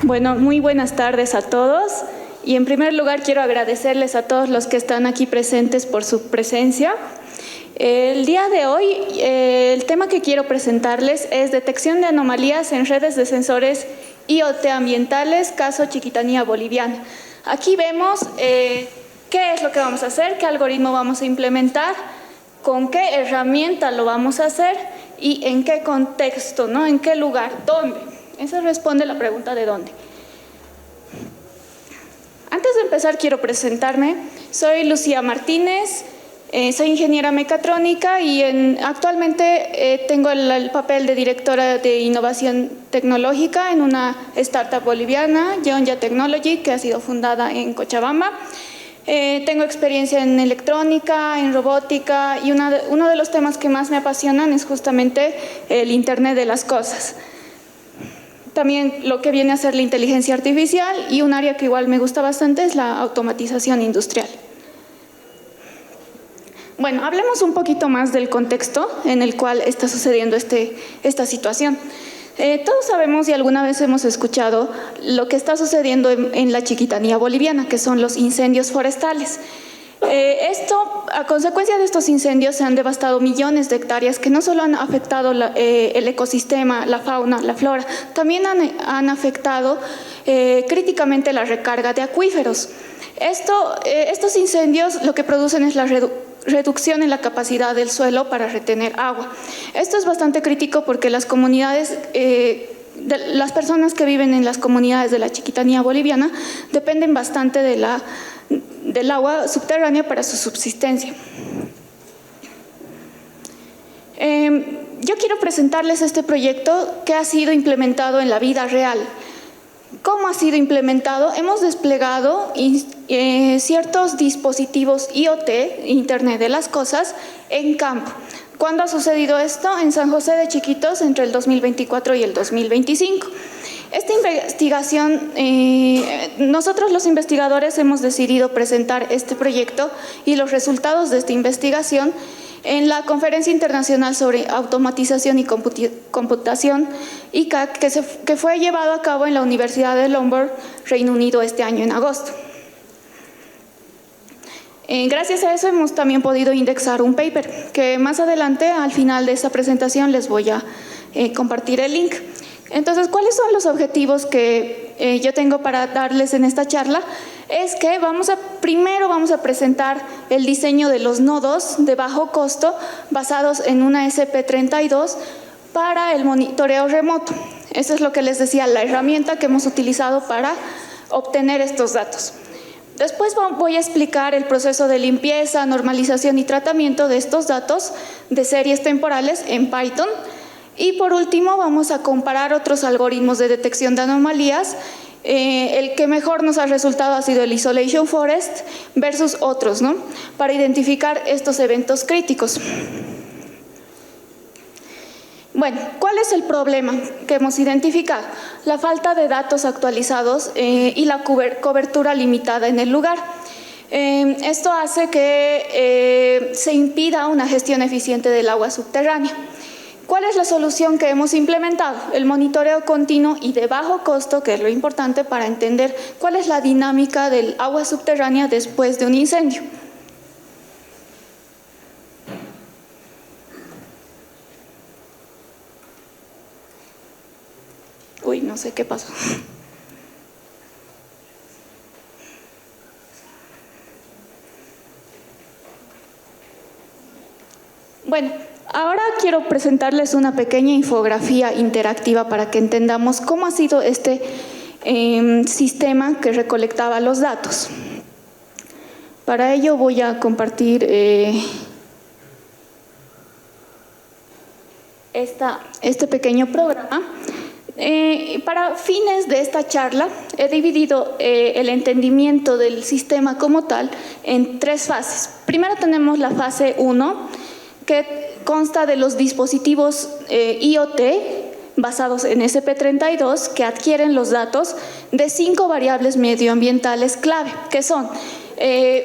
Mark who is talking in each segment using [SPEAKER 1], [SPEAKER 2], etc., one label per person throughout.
[SPEAKER 1] Bueno, muy buenas tardes a todos y en primer lugar quiero agradecerles a todos los que están aquí presentes por su presencia. El día de hoy el tema que quiero presentarles es detección de anomalías en redes de sensores IoT ambientales, caso Chiquitanía Boliviana. Aquí vemos qué es lo que vamos a hacer, qué algoritmo vamos a implementar, con qué herramienta lo vamos a hacer y en qué contexto, ¿no? En qué lugar, dónde. Esa responde la pregunta de dónde. Antes de empezar quiero presentarme. Soy Lucía Martínez, soy ingeniera mecatrónica y actualmente tengo el papel de directora de innovación tecnológica en una startup boliviana, Yeonya Technology, que ha sido fundada en Cochabamba. Tengo experiencia en electrónica, en robótica y uno de los temas que más me apasionan es justamente el Internet de las cosas. También lo que viene a ser la inteligencia artificial y un área que igual me gusta bastante es la automatización industrial. Bueno, hablemos un poquito más del contexto en el cual está sucediendo esta situación. Todos sabemos y alguna vez hemos escuchado lo que está sucediendo en la Chiquitanía boliviana, que son los incendios forestales. A consecuencia de estos incendios se han devastado millones de hectáreas que no solo han afectado el ecosistema, la fauna, la flora, también han afectado críticamente la recarga de acuíferos. Estos incendios lo que producen es la reducción en la capacidad del suelo para retener agua. Esto es bastante crítico porque las comunidades, las personas que viven en las comunidades de la Chiquitanía boliviana dependen bastante del agua subterránea para su subsistencia. Yo quiero presentarles este proyecto que ha sido implementado en la vida real. ¿Cómo ha sido implementado? Hemos desplegado ciertos dispositivos IoT, Internet de las Cosas, en campo. ¿Cuándo ha sucedido esto? En San José de Chiquitos, entre el 2024 y el 2025. Esta investigación, nosotros los investigadores hemos decidido presentar este proyecto y los resultados de esta investigación en la Conferencia Internacional sobre Automatización y Computación, ICAC, que fue llevado a cabo en la Universidad de Lombard, Reino Unido, este año en agosto. Gracias a eso hemos también podido indexar un paper, que más adelante, al final de esta presentación, les voy a compartir el link. Entonces, ¿cuáles son los objetivos que yo tengo para darles en esta charla? Es que primero vamos a presentar el diseño de los nodos de bajo costo basados en una SP32 para el monitoreo remoto. Eso es lo que les decía, la herramienta que hemos utilizado para obtener estos datos. Después voy a explicar el proceso de limpieza, normalización y tratamiento de estos datos de series temporales en Python. Y por último vamos a comparar otros algoritmos de detección de anomalías. El que mejor nos ha resultado ha sido el Isolation Forest versus otros, ¿no? Para identificar estos eventos críticos. Bueno, ¿cuál es el problema que hemos identificado? La falta de datos actualizados y la cobertura limitada en el lugar. Esto hace que se impida una gestión eficiente del agua subterránea. ¿Cuál es la solución que hemos implementado? El monitoreo continuo y de bajo costo, que es lo importante para entender cuál es la dinámica del agua subterránea después de un incendio. Uy, no sé qué pasó. Bueno, ahora quiero presentarles una pequeña infografía interactiva para que entendamos cómo ha sido este sistema que recolectaba los datos. Para ello voy a compartir este pequeño programa. Para fines de esta charla he dividido el entendimiento del sistema como tal en tres fases. Primero tenemos la fase 1, que consta de los dispositivos IoT basados en SP32 que adquieren los datos de 5 variables medioambientales clave, que son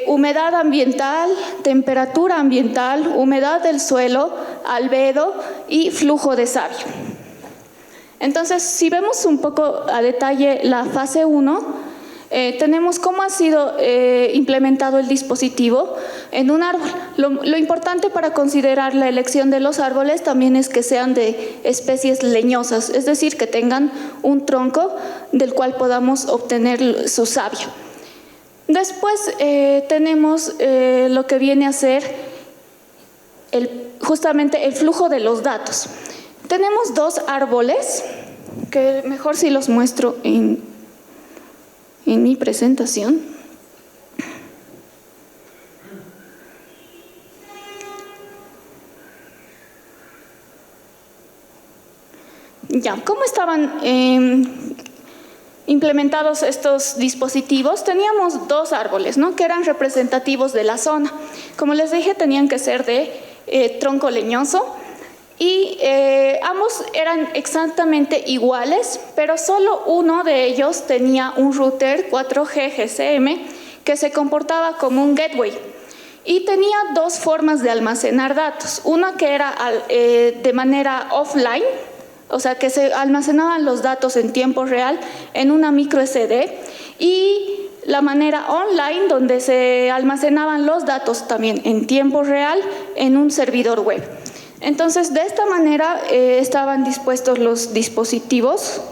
[SPEAKER 1] humedad ambiental, temperatura ambiental, humedad del suelo, albedo y flujo de savia. Entonces, si vemos un poco a detalle la fase 1, tenemos cómo ha sido implementado el dispositivo en un árbol. Lo importante para considerar la elección de los árboles también es que sean de especies leñosas, es decir, que tengan un tronco del cual podamos obtener su savia. Después tenemos lo que viene a ser justamente el flujo de los datos. Tenemos dos árboles, que mejor si los muestro en mi presentación. Ya, ¿cómo estaban implementados estos dispositivos? Teníamos dos árboles, ¿no?, que eran representativos de la zona. Como les dije, tenían que ser de tronco leñoso y ambos eran exactamente iguales, pero solo uno de ellos tenía un router 4G GSM que se comportaba como un gateway y tenía dos formas de almacenar datos. Una que era de manera offline, o sea que se almacenaban los datos en tiempo real en una micro SD, y la manera online, donde se almacenaban los datos también en tiempo real en un servidor web. Entonces, de esta manera estaban dispuestos los dispositivos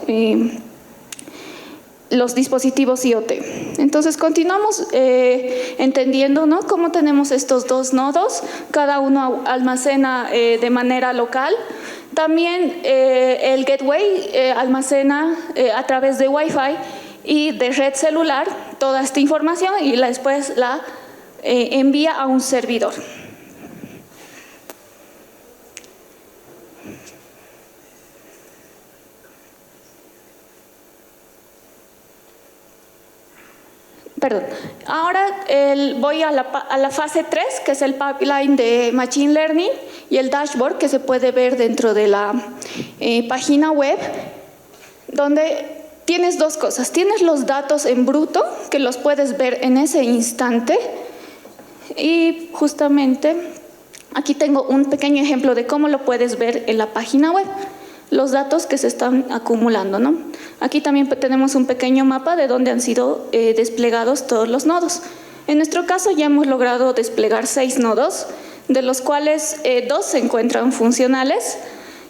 [SPEAKER 1] IoT. Entonces, continuamos entendiendo, ¿no?, cómo tenemos estos dos nodos, cada uno almacena de manera local. También el gateway almacena a través de Wi-Fi y de red celular toda esta información y después la envía a un servidor. Perdón. Ahora voy a la fase 3, que es el pipeline de Machine Learning y el dashboard que se puede ver dentro de la página web, donde tienes dos cosas. Tienes los datos en bruto, que los puedes ver en ese instante, y justamente aquí tengo un pequeño ejemplo de cómo lo puedes ver en la página web. Los datos que se están acumulando, ¿no? Aquí también tenemos un pequeño mapa de dónde han sido desplegados todos los nodos. En nuestro caso ya hemos logrado desplegar 6 nodos, de los cuales 2 se encuentran funcionales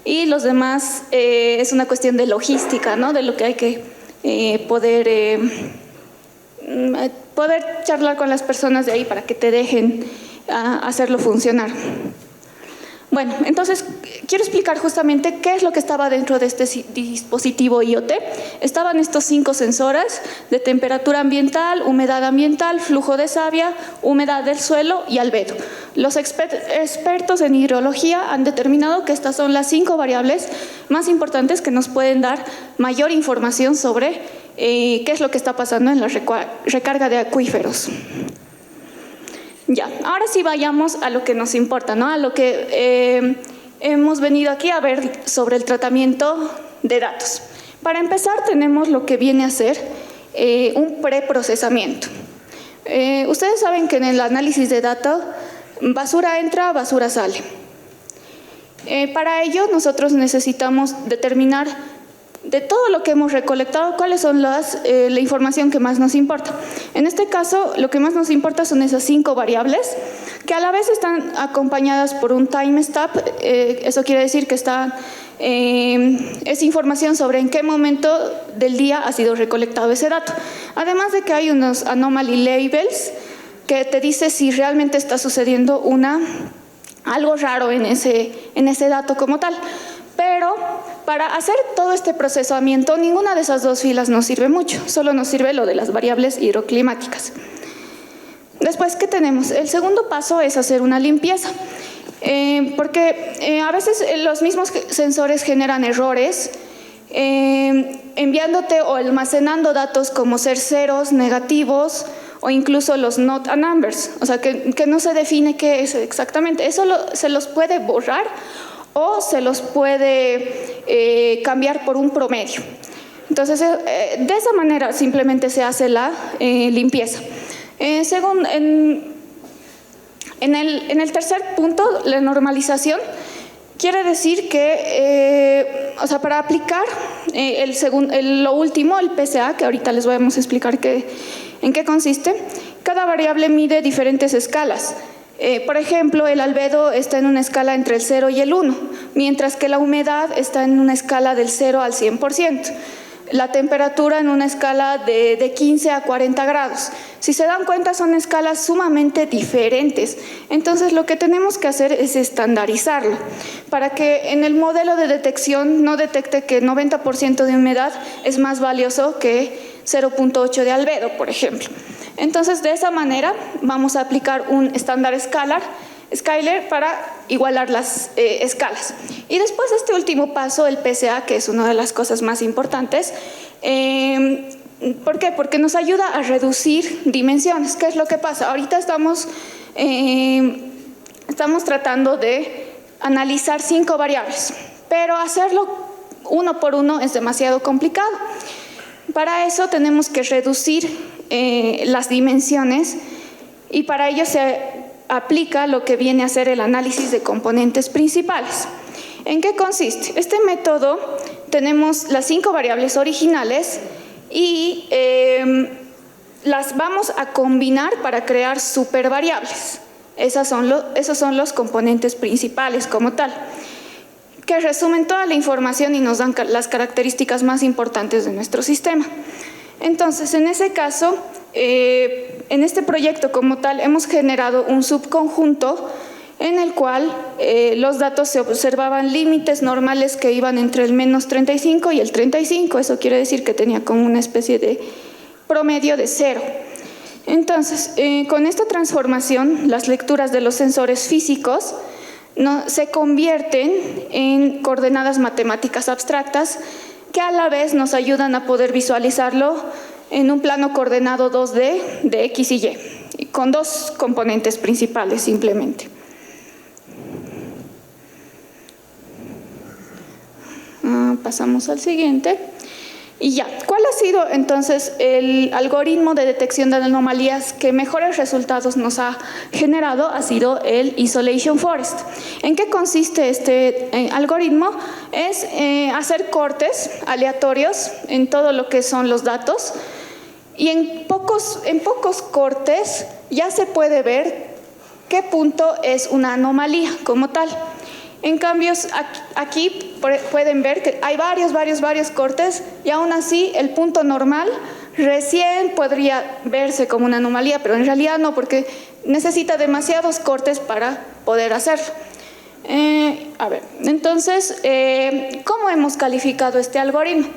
[SPEAKER 1] y los demás es una cuestión de logística, ¿no?, de lo que hay que poder charlar con las personas de ahí para que te dejen hacerlo funcionar. Bueno, entonces quiero explicar justamente qué es lo que estaba dentro de este dispositivo IoT. Estaban estos 5 sensores de temperatura ambiental, humedad ambiental, flujo de savia, humedad del suelo y albedo. Los expertos en hidrología han determinado que estas son las 5 variables más importantes que nos pueden dar mayor información sobre qué es lo que está pasando en la recarga de acuíferos. Ya, ahora sí vayamos a lo que nos importa, ¿no?, a lo que hemos venido aquí a ver sobre el tratamiento de datos. Para empezar, tenemos lo que viene a ser un preprocesamiento. Ustedes saben que en el análisis de datos, basura entra, basura sale. Para ello, nosotros necesitamos determinar de todo lo que hemos recolectado, cuáles son la información que más nos importa. En este caso, lo que más nos importa son esas 5 variables, que a la vez están acompañadas por un timestamp. Eso quiere decir que es información sobre en qué momento del día ha sido recolectado ese dato. Además de que hay unos anomaly labels que te dice si realmente está sucediendo algo raro en ese dato como tal. Pero para hacer todo este procesamiento, ninguna de esas 2 filas nos sirve mucho, solo nos sirve lo de las variables hidroclimáticas. Después, ¿qué tenemos? El segundo paso es hacer una limpieza, porque a veces los mismos sensores generan errores, enviándote o almacenando datos como ser ceros, negativos, o incluso los not a numbers, o sea, que no se define qué es exactamente. Eso se los puede borrar o se los puede cambiar por un promedio. Entonces, de esa manera simplemente se hace la limpieza. En el tercer punto, la normalización, Quiere decir que, para aplicar lo último, el PCA, que ahorita les vamos a explicar en qué consiste, cada variable mide diferentes escalas. Por ejemplo, el albedo está en una escala entre el 0 y el 1, mientras que la humedad está en una escala del 0 al 100%. La temperatura en una escala de 15 a 40 grados. Si se dan cuenta, son escalas sumamente diferentes. Entonces, lo que tenemos que hacer es estandarizarlo para que en el modelo de detección no detecte que 90% de humedad es más valioso que 0.8 de albedo, por ejemplo. Entonces, de esa manera, vamos a aplicar un estándar Scaler para igualar las escalas. Y después este último paso, el PCA, que es una de las cosas más importantes. ¿Por qué? Porque nos ayuda a reducir dimensiones. ¿Qué es lo que pasa? Ahorita estamos tratando de analizar 5 variables, pero hacerlo uno por uno es demasiado complicado. Para eso tenemos que reducir las dimensiones y para ello se aplica lo que viene a ser el análisis de componentes principales. ¿En qué consiste? Este método tenemos las 5 variables originales y las vamos a combinar para crear supervariables. Esos son los componentes principales como tal, que resumen toda la información y nos dan las características más importantes de nuestro sistema. Entonces, en ese caso, en este proyecto como tal, hemos generado un subconjunto en el cual los datos se observaban límites normales que iban entre el menos 35 y el 35. Eso quiere decir que tenía como una especie de promedio de 0. Entonces, con esta transformación, las lecturas de los sensores físicos se convierten en coordenadas matemáticas abstractas que a la vez nos ayudan a poder visualizarlo en un plano coordenado 2D de X y Y, con 2 componentes principales simplemente. Pasamos al siguiente. Y ya, ¿cuál ha sido entonces el algoritmo de detección de anomalías que mejores resultados nos ha generado? Ha sido el Isolation Forest. ¿En qué consiste este algoritmo? Es hacer cortes aleatorios en todo lo que son los datos y en pocos cortes ya se puede ver qué punto es una anomalía como tal. En cambio, aquí pueden ver que hay varios cortes y aún así el punto normal recién podría verse como una anomalía, pero en realidad no, porque necesita demasiados cortes para poder hacerlo. Entonces, ¿cómo hemos calificado este algoritmo?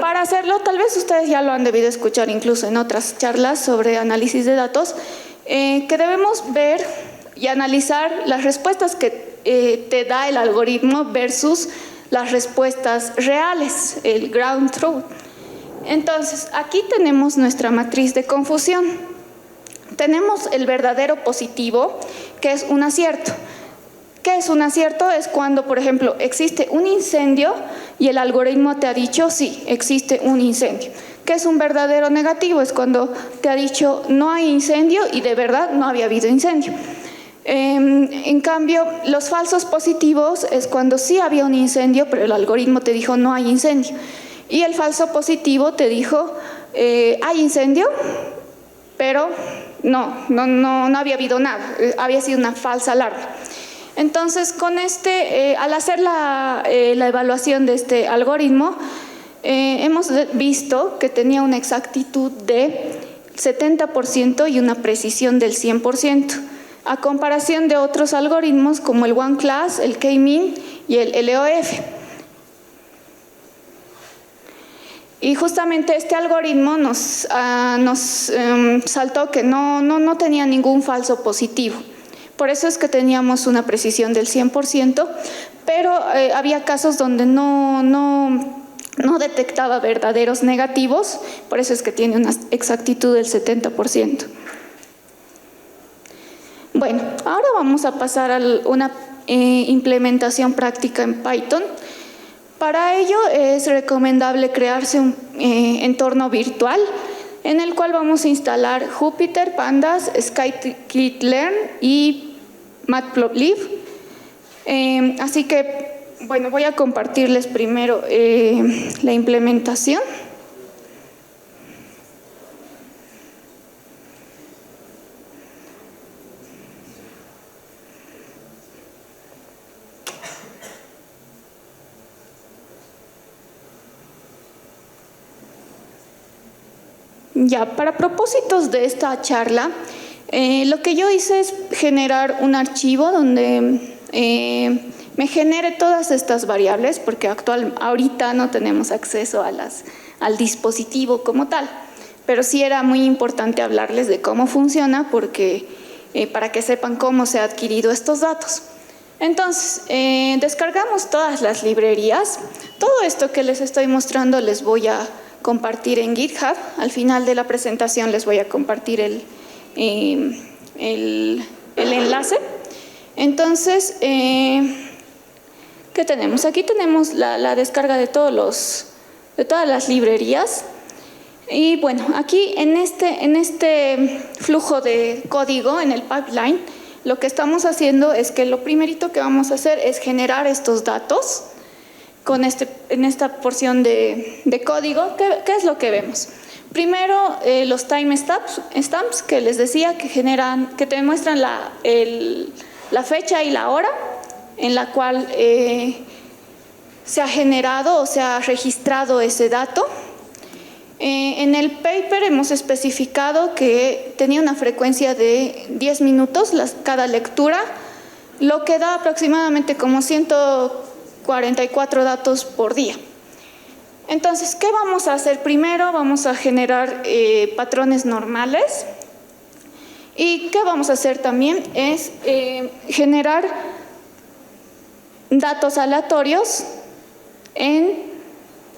[SPEAKER 1] Para hacerlo, tal vez ustedes ya lo han debido escuchar incluso en otras charlas sobre análisis de datos, que debemos ver y analizar las respuestas que te da el algoritmo versus las respuestas reales, el ground truth. Entonces, aquí tenemos nuestra matriz de confusión. Tenemos el verdadero positivo, que es un acierto. ¿Qué es un acierto? Es cuando, por ejemplo, existe un incendio y el algoritmo te ha dicho, sí, existe un incendio. ¿Qué es un verdadero negativo? Es cuando te ha dicho, no hay incendio y de verdad no había habido incendio. En cambio, los falsos positivos es cuando sí había un incendio, pero el algoritmo te dijo no hay incendio. Y el falso positivo te dijo hay incendio, pero no había habido nada, había sido una falsa alarma. Entonces, con al hacer la evaluación de este algoritmo, hemos visto que tenía una exactitud de 70% y una precisión del 100%. A comparación de otros algoritmos como el OneClass, el K-mean y el LOF. Y justamente este algoritmo nos saltó que no tenía ningún falso positivo. Por eso es que teníamos una precisión del 100%, pero había casos donde no detectaba verdaderos negativos, por eso es que tiene una exactitud del 70%. Bueno, ahora vamos a pasar a una implementación práctica en Python. Para ello es recomendable crearse un entorno virtual en el cual vamos a instalar Jupyter, Pandas, Scikit-learn y Matplotlib. Así que, bueno, voy a compartirles primero la implementación. Ya, para propósitos de esta charla, lo que yo hice es generar un archivo donde me genere todas estas variables, porque ahorita no tenemos acceso al dispositivo como tal, pero sí era muy importante hablarles de cómo funciona, porque para que sepan cómo se han adquirido estos datos. Entonces, descargamos todas las librerías. Todo esto que les estoy mostrando les voy a compartir en GitHub. Al final de la presentación les voy a compartir el enlace. Entonces, ¿qué tenemos? Aquí tenemos la descarga de todas las librerías. Y bueno, aquí en este flujo de código, en el pipeline, lo que estamos haciendo es que lo primerito que vamos a hacer es generar estos datos en esta porción de código. ¿Qué es lo que vemos? Primero, los timestamps que les decía que te muestran la fecha y la hora en la cual se ha generado o se ha registrado ese dato. En el paper hemos especificado que tenía una frecuencia de 10 minutos cada lectura, lo que da aproximadamente como 144 datos por día. Entonces, ¿qué vamos a hacer? Primero vamos a generar patrones normales, y ¿qué vamos a hacer también? Es generar datos aleatorios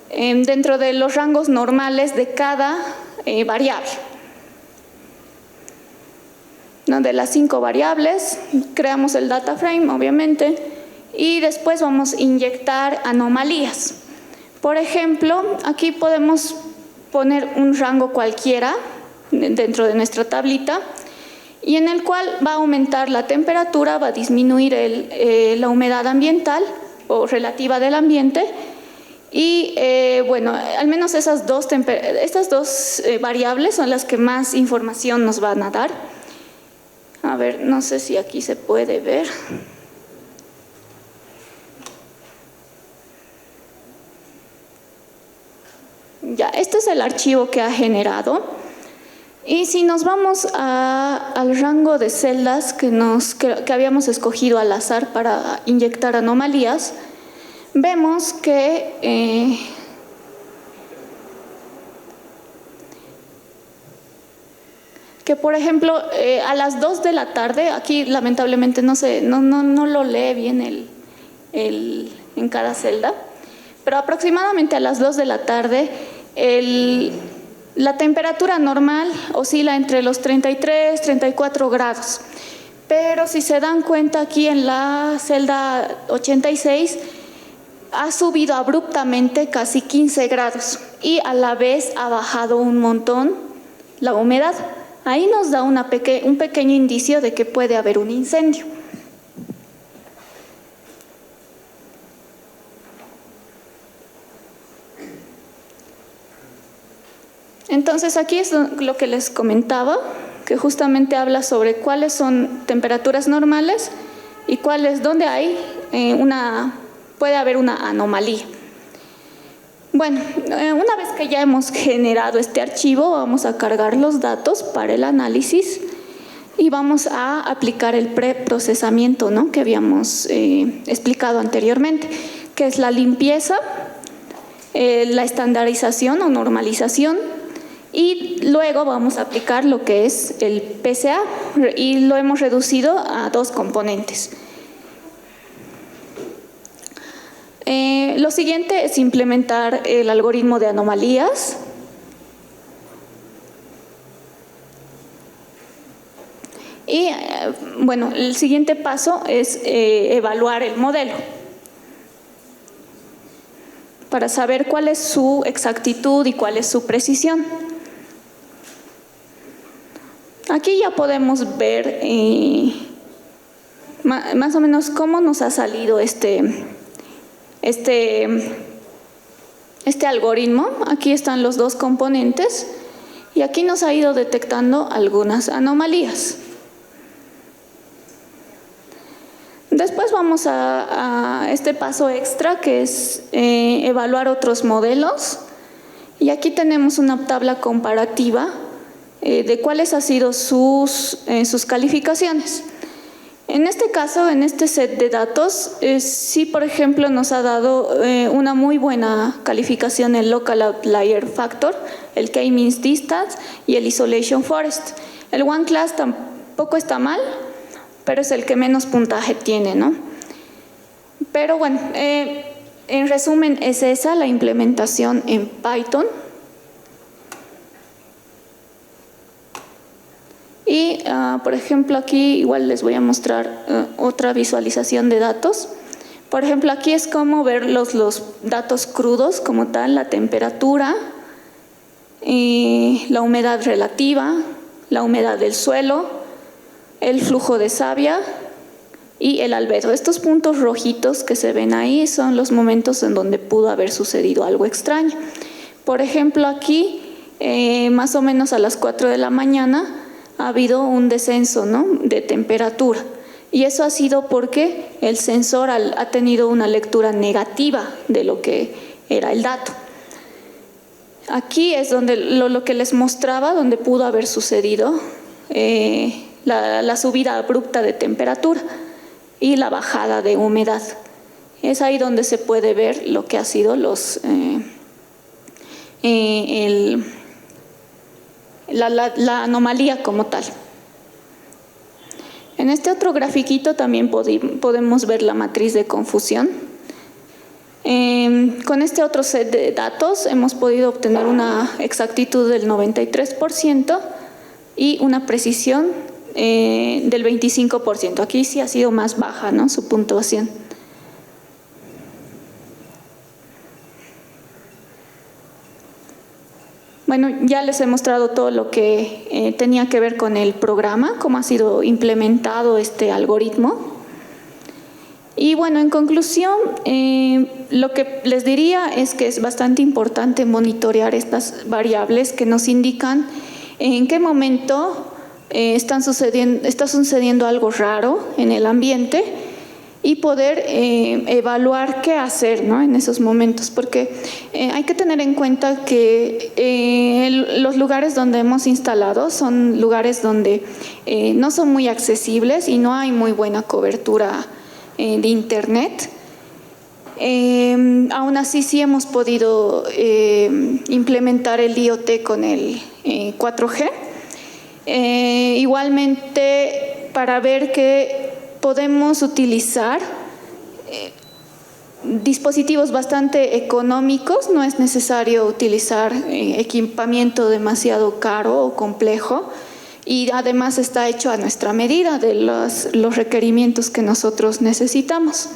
[SPEAKER 1] dentro de los rangos normales de cada variable. De las 5 variables, creamos el data frame, obviamente, y después vamos a inyectar anomalías. Por ejemplo, aquí podemos poner un rango cualquiera dentro de nuestra tablita, y en el cual va a aumentar la temperatura, va a disminuir la humedad ambiental o relativa del ambiente. Y bueno, al menos estas dos variables son las que más información nos van a dar. A ver, no sé si aquí se puede ver. Ya, este es el archivo que ha generado. Y si nos vamos al rango de celdas que habíamos escogido al azar para inyectar anomalías, vemos que por ejemplo, a las 2 de la tarde, aquí lamentablemente no lo lee bien en cada celda, pero aproximadamente a las 2 de la tarde la temperatura normal oscila entre los 33 y 34 grados. Pero si se dan cuenta, aquí en la celda 86 ha subido abruptamente casi 15 grados y a la vez ha bajado un montón la humedad. Ahí nos da un pequeño indicio de que puede haber un incendio. Entonces aquí es lo que les comentaba, que justamente habla sobre cuáles son temperaturas normales y dónde puede haber una anomalía. Bueno, una vez que ya hemos generado este archivo, vamos a cargar los datos para el análisis y vamos a aplicar el preprocesamiento, ¿no?, que habíamos explicado anteriormente, que es la limpieza, la estandarización o normalización, y luego vamos a aplicar lo que es el PCA, y lo hemos reducido a 2 componentes. Lo siguiente es implementar el algoritmo de anomalías. Y bueno, el siguiente paso es evaluar el modelo para saber cuál es su exactitud y cuál es su precisión. Aquí ya podemos ver más o menos cómo nos ha salido este algoritmo. Aquí están los dos componentes y aquí nos ha ido detectando algunas anomalías. Después vamos a este paso extra, que es evaluar otros modelos. Y aquí tenemos una tabla comparativa de cuáles han sido sus calificaciones. En este caso, en este set de datos, sí, por ejemplo, nos ha dado una muy buena calificación el Local Outlier Factor, el K-Means Distance y el Isolation Forest. El One Class tampoco está mal, pero es el que menos puntaje tiene, ¿no? Pero bueno, en resumen es esa la implementación en Python. Y, por ejemplo, aquí igual les voy a mostrar otra visualización de datos. Por ejemplo, aquí es como ver los datos crudos como tal, la temperatura, la humedad relativa, la humedad del suelo, el flujo de savia y el albedo. Estos puntos rojitos que se ven ahí son los momentos en donde pudo haber sucedido algo extraño. Por ejemplo, aquí, más o menos a las 4 de la mañana, ha habido un descenso, ¿no?, de temperatura. Y eso ha sido porque el sensor ha tenido una lectura negativa de lo que era el dato. Aquí es donde lo que les mostraba, donde pudo haber sucedido la subida abrupta de temperatura y la bajada de humedad. Es ahí donde se puede ver lo que ha sido la anomalía como tal. En este otro grafiquito también podemos ver la matriz de confusión. Con este otro set de datos hemos podido obtener una exactitud del 93% y una precisión del 25%. Aquí sí ha sido más baja, ¿no?, su puntuación. Bueno, ya les he mostrado todo lo que tenía que ver con el programa, cómo ha sido implementado este algoritmo. Y bueno, en conclusión, lo que les diría es que es bastante importante monitorear estas variables que nos indican en qué momento está sucediendo algo raro en el ambiente y poder evaluar qué hacer, ¿no?, en esos momentos, porque hay que tener en cuenta que los lugares donde hemos instalado son lugares donde no son muy accesibles y no hay muy buena cobertura de internet. Aún así sí hemos podido implementar el IoT con el 4G. Igualmente, para ver que podemos utilizar dispositivos bastante económicos, no es necesario utilizar equipamiento demasiado caro o complejo, y además está hecho a nuestra medida de los requerimientos que nosotros necesitamos.